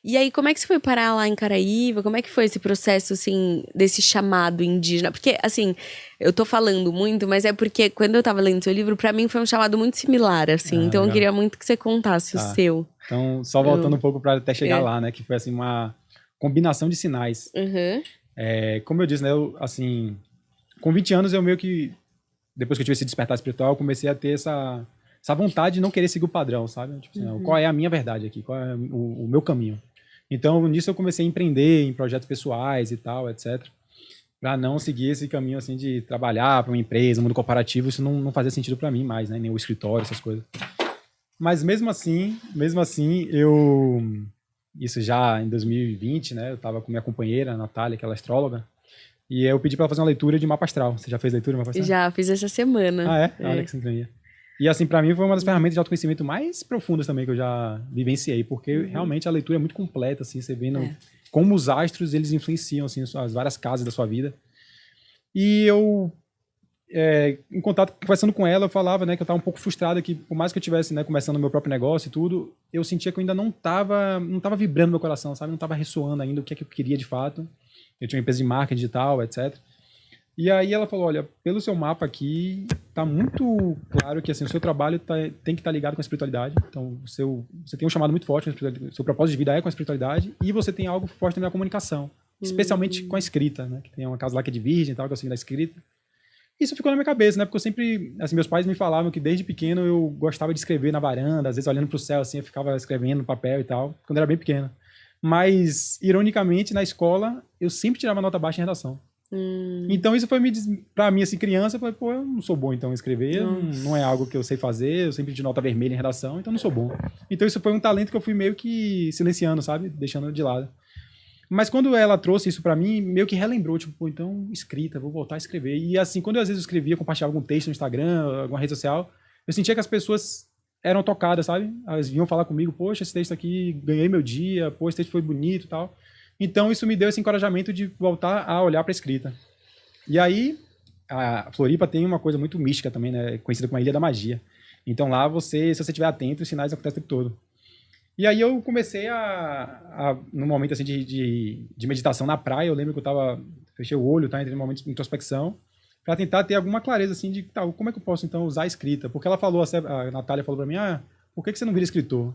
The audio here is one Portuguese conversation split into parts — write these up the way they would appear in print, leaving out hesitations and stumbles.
E aí, como é que você foi parar lá em Caraíva? Como é que foi esse processo, assim, desse chamado indígena? Porque, assim, eu tô falando muito, mas é porque quando eu tava lendo seu livro, pra mim foi um chamado muito similar, assim. Ah, Então eu legal. queria muito que você contasse o Tá. seu. Então, só voltando Eu- um pouco para até chegar É. lá, né? Que foi assim uma combinação de sinais. Uhum. Como eu disse, né? Eu, assim, com 20 anos eu meio que, depois que eu tive esse despertar espiritual, eu comecei a ter essa vontade de não querer seguir o padrão, sabe? Tipo assim, qual Uhum. é a minha verdade aqui? Qual é o meu caminho? Então, nisso eu comecei a empreender em projetos pessoais e tal, etc. Para não seguir esse caminho assim de trabalhar para uma empresa, mundo corporativo, isso não fazia sentido para mim mais, né? Nem o escritório, essas coisas. Mas mesmo assim, eu isso já em 2020, né? Eu estava com minha companheira, a Natália, que ela é astróloga, e eu pedi para ela fazer uma leitura de mapa astral. Você já fez leitura de mapa astral? Já fiz essa semana. Ah, é? Olha É. que sincronia. E assim, para mim foi uma das ferramentas de autoconhecimento mais profundas também que eu já vivenciei, porque Uhum. realmente a leitura é muito completa, assim, você vendo É. como os astros eles influenciam assim as várias casas da sua vida. E eu em contato, conversando com ela, eu falava, né, que eu estava um pouco frustrado, que por mais que eu tivesse, né, começando o meu próprio negócio e tudo, eu sentia que eu ainda não tava vibrando no meu coração, sabe? Não estava ressoando ainda o que é que eu queria de fato. Eu tinha uma empresa de marketing digital, etc. E aí ela falou, olha, pelo seu mapa aqui, tá muito claro que assim, o seu trabalho tem que estar ligado com a espiritualidade. Então, você tem um chamado muito forte, o seu propósito de vida é com a espiritualidade, e você tem algo forte na comunicação, especialmente com a Hum. escrita, né? Que tem uma casa lá que é de virgem e tal, que eu segui da escrita. Isso ficou na minha cabeça, né? Porque eu sempre, assim, meus pais me falavam que desde pequeno eu gostava de escrever na varanda, às vezes olhando pro céu, assim, eu ficava escrevendo no papel e tal, quando eu era bem pequeno. Mas, ironicamente, na escola, eu sempre tirava nota baixa em redação. Hum. Então, isso foi pra mim, assim, criança, eu falei, pô, eu não sou bom, então, em escrever, não é Nossa. algo que eu sei fazer, eu sempre de nota vermelha em redação, então não sou bom. Então, isso foi um talento que eu fui meio que silenciando, sabe? Deixando de lado. Mas quando ela trouxe isso pra mim, meio que relembrou, tipo, pô, então escrita, vou voltar a escrever. E assim, quando eu às vezes escrevia, compartilhava algum texto no Instagram, alguma rede social, eu sentia que as pessoas eram tocadas, sabe? Elas vinham falar comigo, poxa, esse texto aqui, ganhei meu dia, pô, esse texto foi bonito e tal. Então isso me deu esse encorajamento de voltar a olhar pra escrita. E aí, a Floripa tem uma coisa muito mística também, né? Conhecida como a Ilha da Magia. Então lá você, se você estiver atento, os sinais acontecem o tempo todo. E aí eu comecei num momento assim de meditação na praia, eu lembro que eu tava, fechei o olho, tá, entrei num momento de introspecção, para tentar ter alguma clareza assim de, tá, como é que eu posso então usar a escrita? Porque ela falou, a Natália falou para mim, por que você não vira escritor?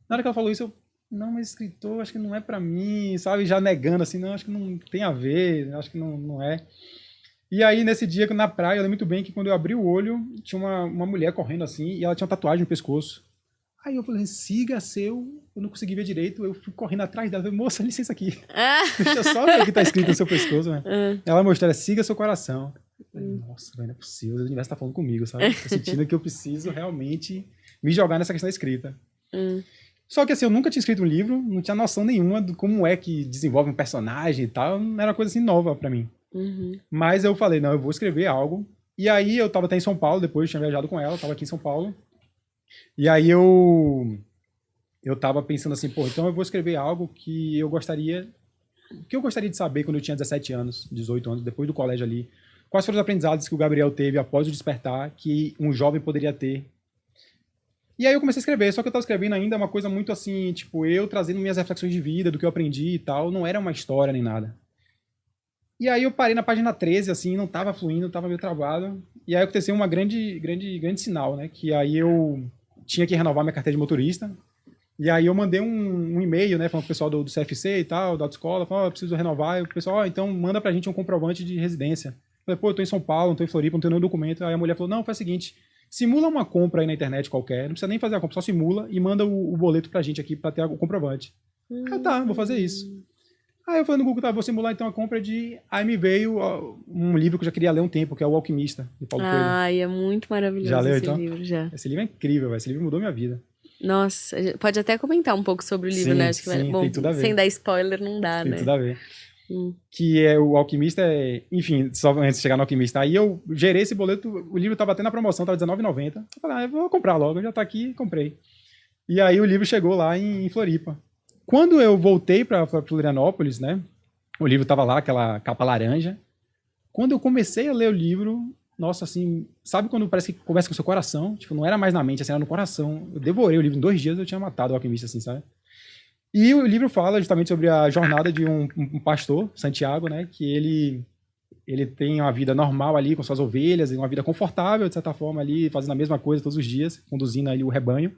Na hora que ela falou isso, eu, não, mas escritor, acho que não é para mim, sabe, já negando assim, não, acho que não tem a ver, acho que não é. E aí, nesse dia na praia, eu lembro muito bem que quando eu abri o olho, tinha uma mulher correndo assim, e ela tinha uma tatuagem no pescoço. Aí eu falei, siga seu. Eu não consegui ver direito, eu fui correndo atrás dela. Falei, moça, licença aqui. Ah. Deixa eu só ver o que tá escrito no seu pescoço, né? Ah. Ela mostrou, siga seu coração. Eu falei, nossa, velho, não é possível, o universo tá falando comigo, sabe? Tô sentindo que eu preciso realmente me jogar nessa questão da escrita. Hum. Só que assim, eu nunca tinha escrito um livro, não tinha noção nenhuma de como é que desenvolve um personagem e tal. Não era uma coisa assim nova pra mim. Uhum. Mas eu falei, não, eu vou escrever algo. E aí eu tava até em São Paulo, depois tinha viajado com ela, tava aqui em São Paulo. E aí eu tava pensando assim, pô, então eu vou escrever algo que eu gostaria de saber quando eu tinha 17 anos, 18 anos, depois do colégio ali. Quais foram os aprendizados que o Gabriel teve após o despertar que um jovem poderia ter? E aí eu comecei a escrever, só que eu tava escrevendo ainda uma coisa muito assim, tipo, eu trazendo minhas reflexões de vida, do que eu aprendi e tal, não era uma história nem nada. E aí eu parei na página 13, assim, não tava fluindo, tava meio travado. E aí aconteceu uma grande sinal, né? Que aí eu tinha que renovar minha carteira de motorista. E aí eu mandei um e-mail, né, falando pro pessoal do CFC e tal, da autoescola, falando, eu preciso renovar. E o pessoal, então manda pra gente um comprovante de residência. Eu falei, pô, eu tô em São Paulo, não tô em Floripa, não tenho nenhum documento. Aí a mulher falou, não, faz o seguinte, simula uma compra aí na internet qualquer, não precisa nem fazer a compra, só simula e manda o boleto pra gente aqui pra ter o comprovante. Aí eu, tá, vou fazer isso. Aí eu falei no Google, tá, vou simular então a compra de... Aí me veio um livro que eu já queria ler há um tempo, que é O Alquimista, de Paulo Coelho. Ai, é muito Já maravilhoso leu esse então? livro, já. Esse livro é incrível, véio. Esse livro mudou minha vida. Nossa, a gente pode até comentar um pouco sobre o livro, né? Sim, Acho que sim, tem bom, tudo a sem ver. dar spoiler não dá, Tem né? tudo a ver. Hum. Que é o Alquimista, enfim, só antes de chegar no Alquimista. Aí eu gerei esse boleto, o livro tava até na promoção, tava R$19,90. Eu falei, eu vou comprar logo, já tá aqui, comprei. E aí o livro chegou lá em Floripa. Quando eu voltei para Florianópolis, né, o livro tava lá, aquela capa laranja. Quando eu comecei a ler o livro, nossa, assim, sabe quando parece que conversa com o seu coração? Tipo, não era mais na mente, assim, era no coração. Eu devorei o livro em 2 dias, eu tinha matado o Alquimista, assim, sabe? E o livro fala justamente sobre a jornada de um pastor, Santiago, né? Que ele tem uma vida normal ali com suas ovelhas, uma vida confortável, de certa forma, ali, fazendo a mesma coisa todos os dias, conduzindo ali o rebanho.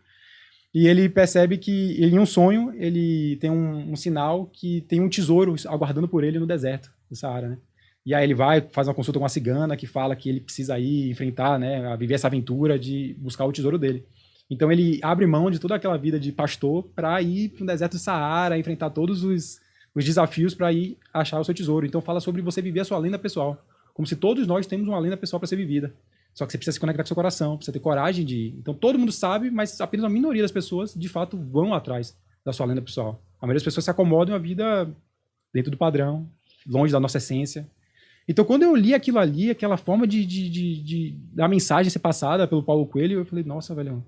E ele percebe que, em um sonho, ele tem um sinal que tem um tesouro aguardando por ele no deserto do Saara, né? E aí ele vai, faz uma consulta com uma cigana que fala que ele precisa ir enfrentar, né, viver essa aventura de buscar o tesouro dele. Então ele abre mão de toda aquela vida de pastor para ir para o deserto do Saara, enfrentar todos os desafios para ir achar o seu tesouro. Então fala sobre você viver a sua lenda pessoal, como se todos nós temos uma lenda pessoal para ser vivida. Só que você precisa se conectar com o seu coração, precisa ter coragem de ir. Então todo mundo sabe, mas apenas a minoria das pessoas, de fato, vão atrás da sua lenda pessoal. A maioria das pessoas se acomodam a vida dentro do padrão, longe da nossa essência. Então quando eu li aquilo ali, aquela forma da mensagem ser passada pelo Paulo Coelho, eu falei, nossa, velho,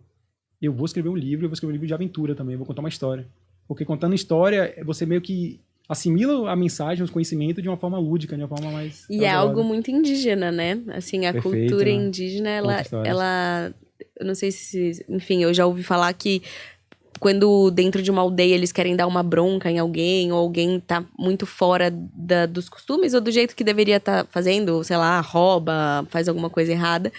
eu vou escrever um livro, eu vou escrever um livro de aventura também, eu vou contar uma história. Porque contando história, você meio que assimila a mensagem, os conhecimentos de uma forma lúdica, de uma forma mais... E é algo muito indígena, né? Assim, a Perfeito, cultura né? indígena, ela... Eu não sei se... Enfim, eu já ouvi falar que quando dentro de uma aldeia eles querem dar uma bronca em alguém, ou alguém tá muito fora dos costumes, ou do jeito que deveria estar fazendo, ou, sei lá, rouba, faz alguma coisa errada,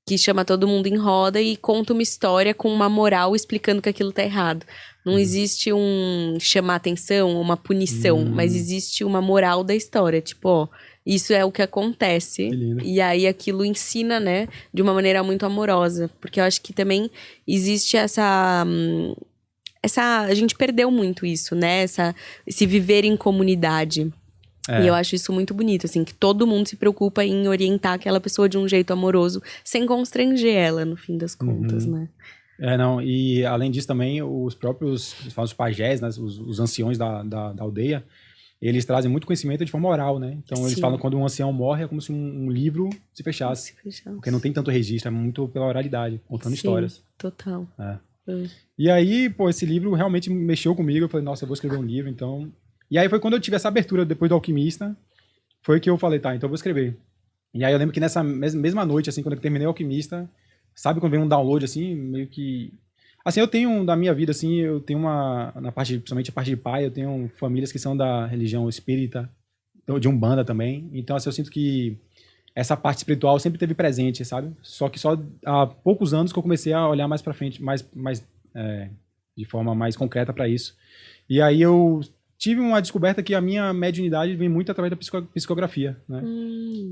que chama todo mundo em roda e conta uma história com uma moral explicando que aquilo tá errado. Não existe um chamar atenção, uma punição, mas existe uma moral da história. Tipo, ó, isso é o que acontece. Que lindo. E aí aquilo ensina, né, de uma maneira muito amorosa. Porque eu acho que também existe essa... A gente perdeu muito isso, né? Esse viver em comunidade. E eu acho isso muito bonito, assim, que todo mundo se preocupa em orientar aquela pessoa de um jeito amoroso, sem constranger ela, no fim das contas, né? Não, e além disso também, os próprios, os pajés, né, os anciões da aldeia, eles trazem muito conhecimento de forma oral, né? Então eles falam que quando um ancião morre é como se um livro se fechasse. Porque não tem tanto registro, é muito pela oralidade, contando histórias. Total. E aí, pô, esse livro realmente mexeu comigo, eu falei, nossa, eu vou escrever um livro, então... E aí foi quando eu tive essa abertura, depois do Alquimista, foi que eu falei, tá, então eu vou escrever. E aí eu lembro que nessa mesma noite, assim, quando eu terminei o Alquimista, sabe quando vem um download, assim, meio que... Assim, eu tenho, da minha vida, assim, eu tenho principalmente a parte de pai, eu tenho famílias que são da religião espírita, de Umbanda também. Então, assim, eu sinto que essa parte espiritual sempre teve presente, sabe? Só que só há poucos anos que eu comecei a olhar mais pra frente, de forma mais concreta pra isso. E aí eu tive uma descoberta que a minha mediunidade vem muito através da psicografia, né?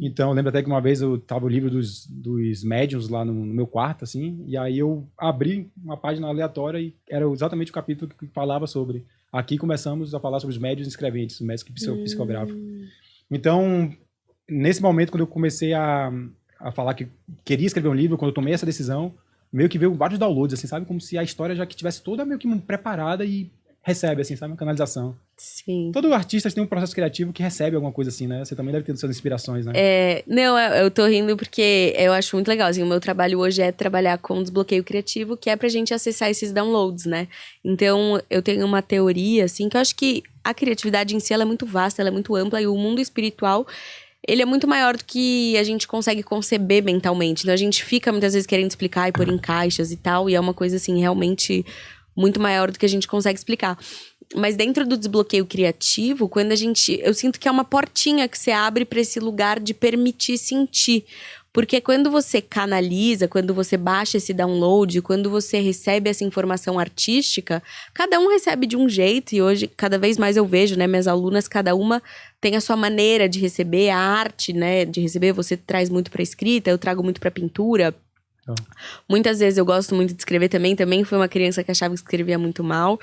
Então, eu lembro até que uma vez eu tava o livro dos médiuns lá no meu quarto, assim, e aí eu abri uma página aleatória e era exatamente o capítulo que falava sobre... Aqui começamos a falar sobre os médiuns escreventes, os médios psicográficos. Então, nesse momento, quando eu comecei a falar que queria escrever um livro, quando eu tomei essa decisão, meio que veio vários downloads, assim, sabe? Como se a história já que tivesse toda meio que preparada e recebe, assim, sabe? Uma canalização. Sim. Todo artista tem um processo criativo que recebe alguma coisa assim, né? Você também deve ter suas inspirações, né? Não, eu tô rindo porque eu acho muito legal, assim, o meu trabalho hoje é trabalhar com desbloqueio criativo, que é pra gente acessar esses downloads, né? Então, eu tenho uma teoria, assim, que eu acho que a criatividade em si, ela é muito vasta, ela é muito ampla, e o mundo espiritual, ele é muito maior do que a gente consegue conceber mentalmente. Então, a gente fica, muitas vezes, querendo explicar e pôr em caixas e tal, e é uma coisa, assim, realmente muito maior do que a gente consegue explicar. Mas dentro do desbloqueio criativo, quando eu sinto que é uma portinha que você abre para esse lugar de permitir sentir. Porque quando você canaliza, quando você baixa esse download, quando você recebe essa informação artística, cada um recebe de um jeito. E hoje, cada vez mais eu vejo, né, minhas alunas, cada uma tem a sua maneira de receber a arte, né, de receber. Você traz muito para escrita, eu trago muito para pintura. Muitas vezes eu gosto muito de escrever também fui uma criança que achava que escrevia muito mal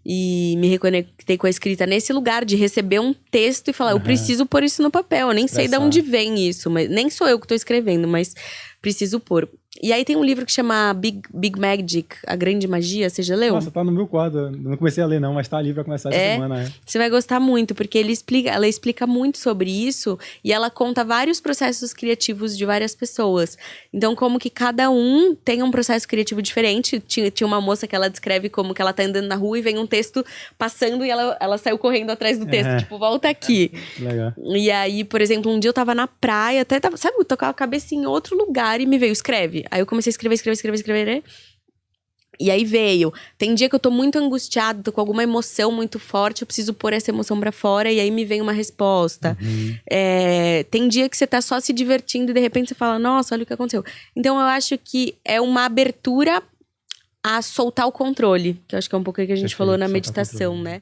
e me reconectei com a escrita nesse lugar de receber um texto e falar, eu preciso pôr isso no papel, eu nem sei de onde vem isso, mas nem sou eu que tô escrevendo, mas preciso pôr. E aí tem um livro que chama Big Magic, A Grande Magia, você já leu? Nossa, tá no meu quadro, não comecei a ler não, mas tá ali pra começar essa semana. Você vai gostar muito, porque ela explica muito sobre isso e ela conta vários processos criativos de várias pessoas. Então, como que cada um tem um processo criativo diferente. Tinha uma moça que ela descreve como que ela tá andando na rua e vem um texto passando e ela saiu correndo atrás do texto, tipo, volta aqui. Legal. E aí, por exemplo, um dia eu tava na praia, até tava, sabe, eu tocava a cabeça em outro lugar e me veio, escreve. Aí eu comecei a escrever. E aí veio. Tem dia que eu tô muito angustiada, tô com alguma emoção muito forte, eu preciso pôr essa emoção pra fora e aí me vem uma resposta. Tem dia que você tá só se divertindo e de repente você fala, nossa, olha o que aconteceu. Então eu acho que é uma abertura a soltar o controle, que eu acho que é um pouco o que a gente falou na meditação, né?